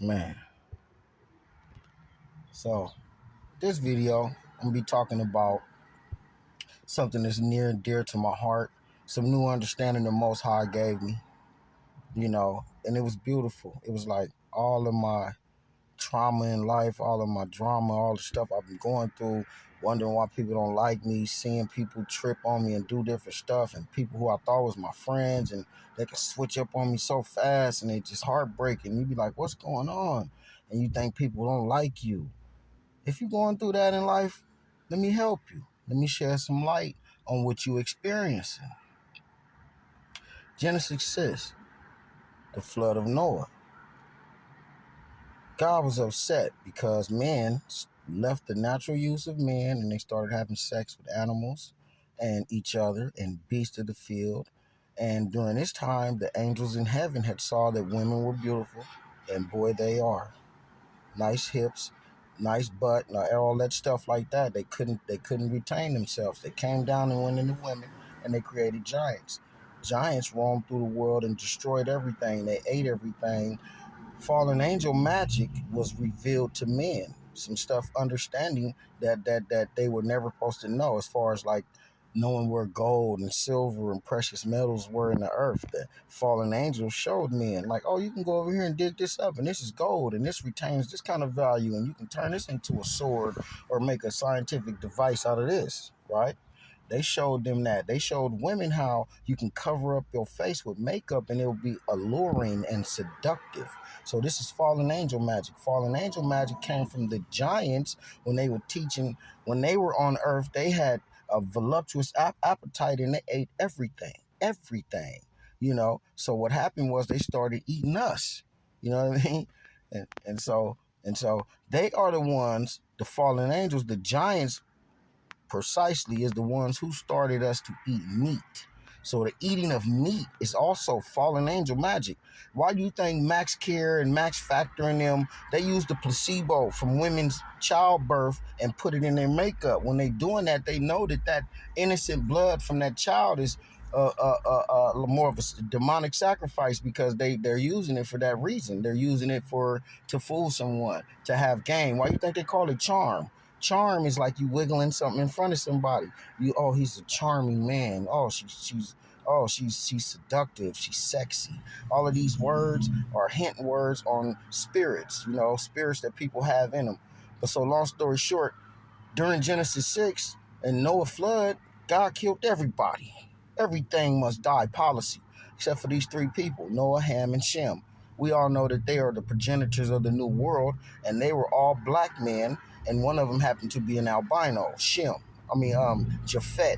Man, so this video, I'm gonna be talking about something that's near and dear to my heart, some new understanding the Most High gave me, and it was beautiful. It was like all of my trauma in life, all of my drama, all the stuff I've been going through, wondering why people don't like me, seeing people trip on me and do different stuff, and people who I thought was my friends, and they could switch up on me so fast, and it's just heartbreaking. You be like, what's going on? And you think people don't like you. If you're going through that in life, let me help you. Let me shed some light on what you're experiencing. Genesis 6, the flood of Noah. God was upset because man left the natural use of man and they started having sex with animals and each other and beasts of the field. And during this time, the angels in heaven had saw that women were beautiful, and boy, they are. Nice hips, nice butt, all that stuff like that. They couldn't retain themselves. They came down and went into women, and they created giants. Giants roamed through the world and destroyed everything. They ate everything. Fallen angel magic was revealed to men. Some stuff, understanding that they were never supposed to know, as far as like knowing where gold and silver and precious metals were in the earth. The fallen angels showed men, like, oh, you can go over here and dig this up, and this is gold, and this retains this kind of value, and you can turn this into a sword or make a scientific device out of this, right? They showed them that. They showed women how you can cover up your face with makeup and it'll be alluring and seductive. So this is fallen angel magic. Fallen angel magic came from the giants when they were teaching. When they were on earth, they had a voluptuous appetite and they ate everything. Everything. So what happened was they started eating us. You know what I mean? And so they are the ones, the fallen angels, the giants precisely, is the ones who started us to eat meat. So the eating of meat is also fallen angel magic. Why do you think Max Care and Max Factor and them, they use the placebo from women's childbirth and put it in their makeup? When they doing that, they know that innocent blood from that child is more of a demonic sacrifice, because they're using it for that reason. They're using it to fool someone, to have gain. Why do you think they call it charm? Charm is like you wiggling something in front of somebody. Oh, he's a charming man. Oh, she's seductive. She's sexy. All of these words are hint words on spirits. Spirits that people have in them. But so long story short, during Genesis 6 and Noah flood, God killed everybody. Everything must die policy, except for these three people, Noah, Ham, and Shem. We all know that they are the progenitors of the new world, and they were all black men, and one of them happened to be an albino, Japhet,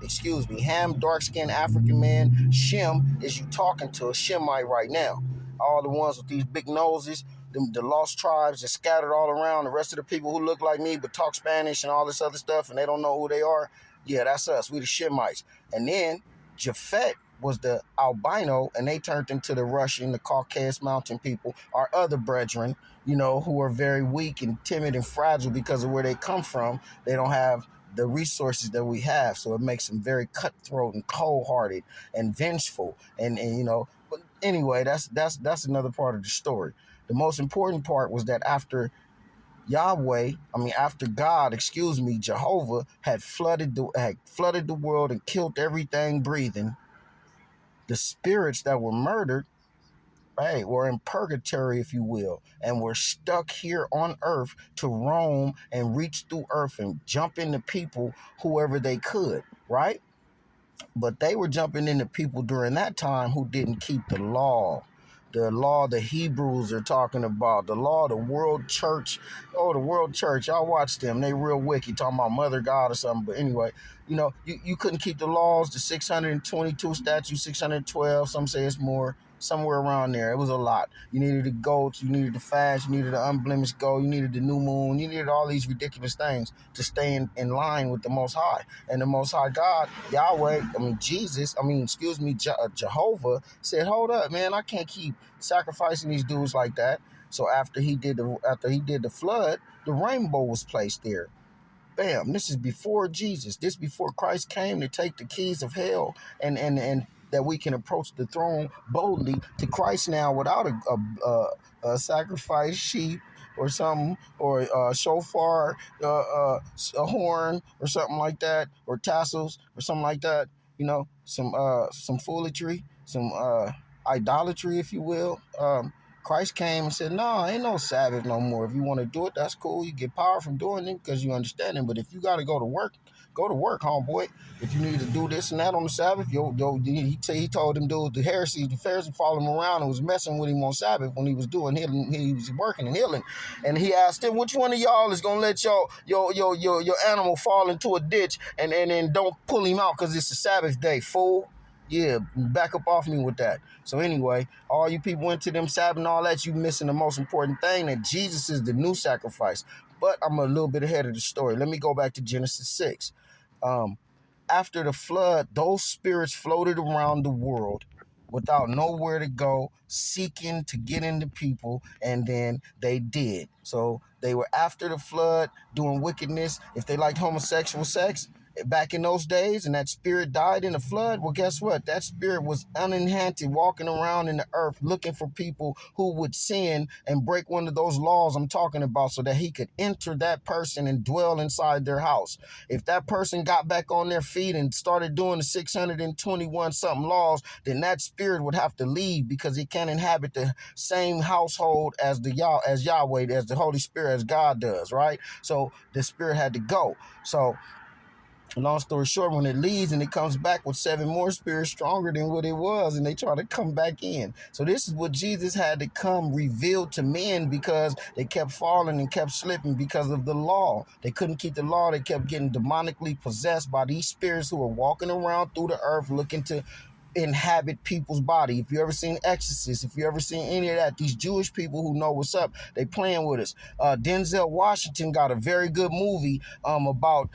excuse me. Ham, dark-skinned African man. Shem is you talking to a Shemite right now. All the ones with these big noses, the lost tribes that scattered all around, the rest of the people who look like me but talk Spanish and all this other stuff, and they don't know who they are. Yeah, that's us. We the Shemites. And then Japhet was the albino, and they turned into the Russian, the Caucasus Mountain people, our other brethren, who are very weak and timid and fragile because of where they come from. They don't have the resources that we have, so it makes them very cutthroat and cold-hearted and vengeful. But anyway, that's another part of the story. The most important part was that after God, Jehovah had flooded the world and killed everything breathing, the spirits that were murdered, right, were in purgatory, if you will, and were stuck here on earth to roam and reach through earth and jump into people whoever they could, right? But they were jumping into people during that time who didn't keep the law. The law the Hebrews are talking about, the law of the world church. Oh, the world church, y'all watch them. They real wicked, talking about Mother God or something. But anyway, you couldn't keep the laws, the 622 statutes, 612, some say it's more, somewhere around there. It was a lot. You needed the goats, you needed the fast, you needed the unblemished goat, you needed the new moon, you needed all these ridiculous things to stay in line with the Most High. And the Most High God, Yahweh, Jehovah said, hold up, man, I can't keep sacrificing these dudes like that. So after he did the flood, the rainbow was placed there. Bam, this is before Jesus. This before Christ came to take the keys of hell and that we can approach the throne boldly to Christ now without a sacrifice sheep or something, or a shofar, a horn or something like that, or tassels or something like that. Some foolery, some idolatry, if you will. Christ came and said, "No, ain't no Sabbath no more. If you want to do it, that's cool. You get power from doing it because you understand it. But if you got to go to work, homeboy. If you need to do this and that on the Sabbath, he told them dudes, the Pharisees followed him around and was messing with him on Sabbath when he was doing healing. He was working and healing, and he asked them, which one of y'all is gonna let your animal fall into a ditch and then don't pull him out because it's a Sabbath day, fool? Yeah, back up off me with that. So anyway, all you people into them Sabbath and all that, you missing the most important thing, that Jesus is the new sacrifice. But I'm a little bit ahead of the story. Let me go back to Genesis 6. Um, After the flood, those spirits floated around the world without nowhere to go, seeking to get into people, and then they did. So they were after the flood doing wickedness. If they liked homosexual sex back in those days and that spirit died in the flood, well, guess what? That spirit was unenhanced, walking around in the earth looking for people who would sin and break one of those laws I'm talking about so that he could enter that person and dwell inside their house. If that person got back on their feet and started doing the 621 something laws, then that spirit would have to leave because it can't inhabit the same household as Yahweh, as the Holy Spirit, as God does, right? So the spirit had to go. So long story short, when it leaves and it comes back with 7 more spirits stronger than what it was, and they try to come back in. So this is what Jesus had to come revealed to men because they kept falling and kept slipping because of the law. They couldn't keep the law. They kept getting demonically possessed by these spirits who were walking around through the earth looking to inhabit people's body. If you ever seen Exorcist, if you ever seen any of that, these Jewish people who know what's up, they playing with us. Denzel Washington got a very good movie about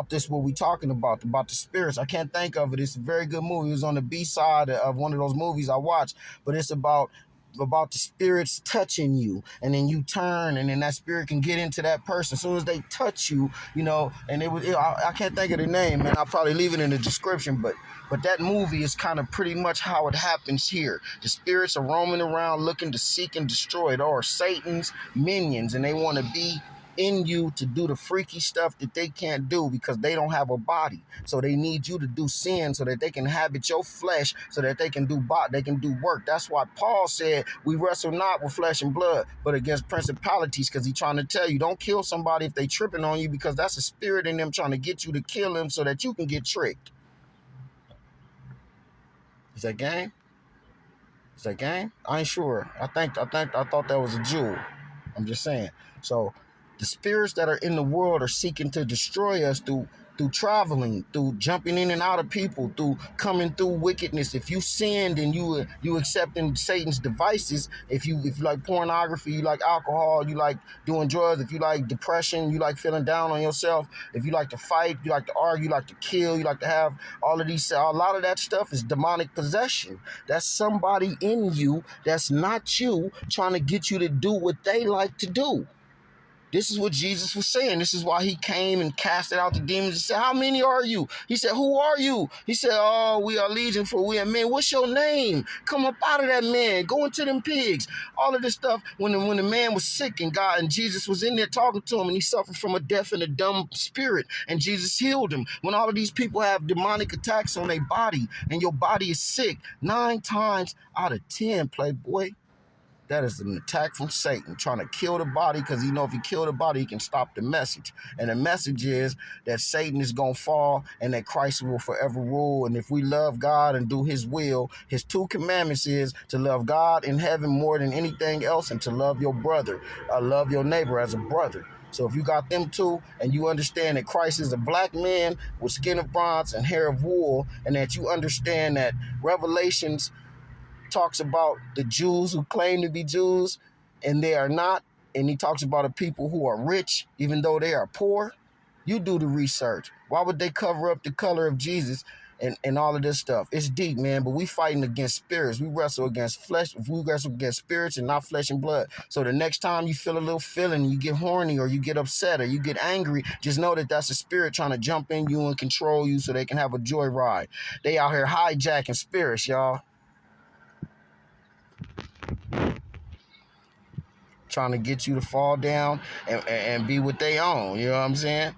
this, what we talking about the spirits. I can't think of it. It's a very good movie. It was on the B side of one of those movies I watched, but it's about the spirits touching you, and then you turn, and then that spirit can get into that person as soon as they touch you, and I can't think of the name, man. I'll probably leave it in the description, but that movie is kind of pretty much how it happens here. The spirits are roaming around looking to seek and destroy it, or Satan's minions, and they want to be in you to do the freaky stuff that they can't do because they don't have a body. So they need you to do sin so that they can inhabit your flesh, so that they can do work. That's why Paul said we wrestle not with flesh and blood, but against principalities, because he's trying to tell you, don't kill somebody if they tripping on you, because that's a spirit in them trying to get you to kill them so that you can get tricked. Is that game? Is that game? I ain't sure. I thought that was a jewel. I'm just saying. So the spirits that are in the world are seeking to destroy us through traveling, through jumping in and out of people, through coming through wickedness. If you sinned and you accepting Satan's devices, if you like pornography, you like alcohol, you like doing drugs, if you like depression, you like feeling down on yourself, if you like to fight, you like to argue, you like to kill, you like to have all of these, a lot of that stuff is demonic possession. That's somebody in you that's not you trying to get you to do what they like to do. This is what Jesus was saying. This is why he came and casted out the demons. He said, how many are you? He said, who are you? He said, oh, we are legion, for we are men. What's your name? Come up out of that man. Go into them pigs. All of this stuff. When the man was sick and Jesus was in there talking to him, and he suffered from a deaf and a dumb spirit, and Jesus healed him. When all of these people have demonic attacks on their body and your body is sick, 9 times out of 10, playboy, that is an attack from Satan, trying to kill the body, because if he kill the body, he can stop the message. And the message is that Satan is going to fall and that Christ will forever rule. And if we love God and do his will, his 2 commandments is to love God in heaven more than anything else, and to love your brother, love your neighbor as a brother. So if you got them 2, and you understand that Christ is a black man with skin of bronze and hair of wool, and that you understand that Revelations talks about the Jews who claim to be Jews and they are not, and he talks about the people who are rich even though they are poor, you do the research. Why would they cover up the color of Jesus and all of this stuff. It's deep, man, but we fighting against spirits. We wrestle against flesh. We wrestle against spirits and not flesh and blood. So the next time you feel a little feeling, you get horny or you get upset or you get angry, just know that that's a spirit trying to jump in you and control you so they can have a joyride. They out here hijacking spirits, y'all. Trying to get you to fall down and be what they own. You know what I'm saying?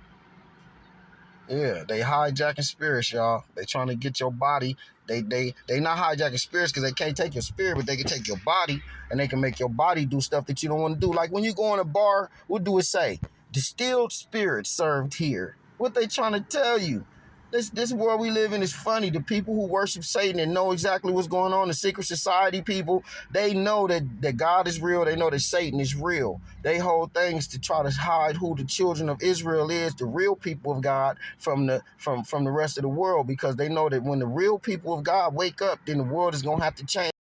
Yeah, they hijacking spirits, y'all. They trying to get your body. They not hijacking spirits because they can't take your spirit, but they can take your body and they can make your body do stuff that you don't want to do. Like when you go in a bar, what do it say? Distilled spirits served here. What they trying to tell you? This world we live in is funny. The people who worship Satan and know exactly what's going on, the secret society people, they know that God is real. They know that Satan is real. They hold things to try to hide who the children of Israel is, the real people of God, from the rest of the world, because they know that when the real people of God wake up, then the world is gonna have to change.